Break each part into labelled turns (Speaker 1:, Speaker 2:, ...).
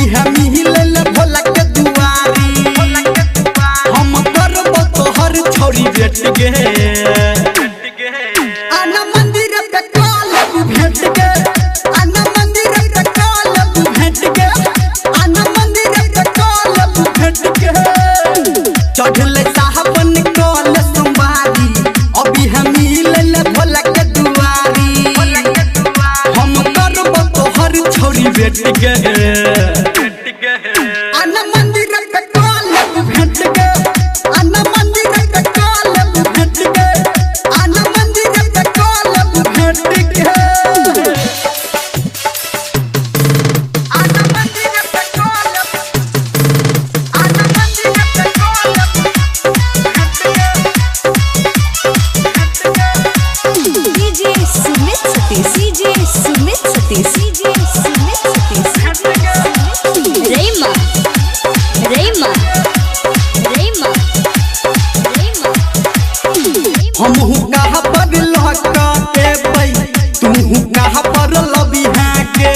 Speaker 1: अभी हम मिले ले भोला के दुआरी हम करबो तोहर छोरी भेट गे आना मंदिर पे कालब भेट गे आना मंदिर पे कालब भेट गे आना मंदिर पे कालब भेट गे चढ़ले साहबन कॉल संवारी अभी हम मिले ले भोला के दुआरी हम करबो तोहर छोरी भेट गे आना मंदिर पे कालब भेट गे आना मंदिर पे कालब भेट गे आना मंदिर पे कालब भेट गे आना मंदिर पे कालब आना मंदिर पे कालब
Speaker 2: DJ Sumit Satish DJ Sumit Satish DJ Sumit Satish Rema Rema Rema Rema
Speaker 1: हम कहाँ पर लहका के पई तू कहाँ पर लबी है के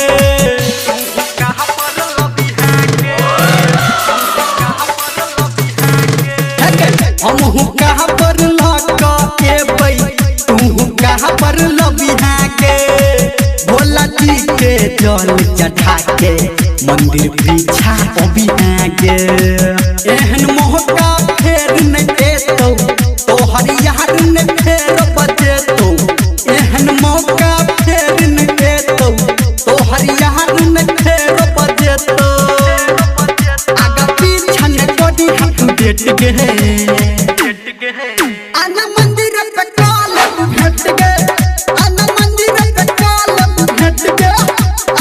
Speaker 1: हम कहाँ पर लहका के पई तू कहाँ पर लबी है के भोला जी के जल चढ़ा के मंदिर पीछा अभी है के एहन मौका फेर न देतो तोहर यार न फेर बजेतो एहन मौका फेर न देतो तोहर यार न फेर बजेतो आगा पीछा न कोडी हाथ देट गे आना मंदिर पे कालब भेट गे आना मंदिर पे कालब भेट गे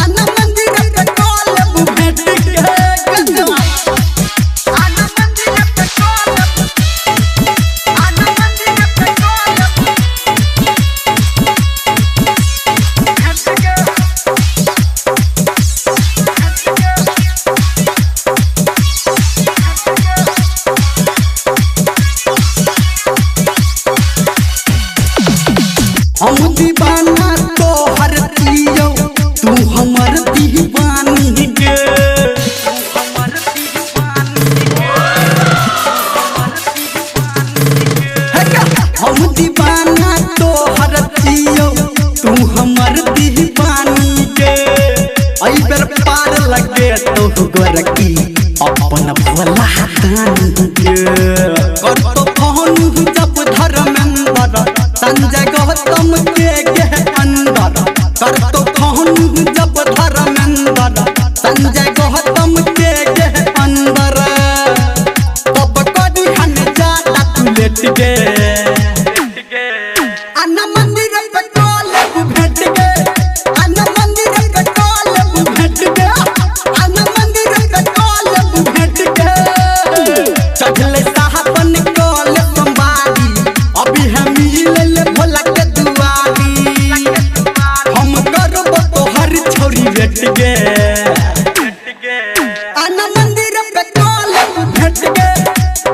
Speaker 1: आना मंदिर पे कालब भेट गे आना मंदिर पे कालब आना मंदिर पे कालब भेट गे हम दीवाना तोहर दियो तू हमर दीवानी गे हम दीवाना तोहर दियो तू हमर दीवानी गे आई बेर पार लगे तो गोरकी अपन भोला दानी गे कर तो फोन जब धर्मेंद्र संजय गौतम के अंदर कर तो फोन जब धर्मेंद्र संजय गौतम के अंदर तब कभी हन जाता तू लेट गे आना मंदिर पे कालब भेट गे आना मंदिर पे कालब भेट गे आना मंदिर पे कालब भेट गे चढ़ले साहबन कॉल संवारी अभी हम मिले ले भोला के दुआरी हम करबो तोहर छोरी भेट गे आना मंदिर पे कालब भेट गे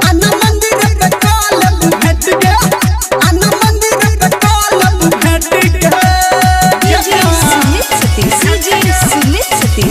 Speaker 1: आना मंदिर पे कालब भेट गे आना मंदिर पे कालब भेट गे
Speaker 2: DJ Sumit Satish DJ Sumit Satish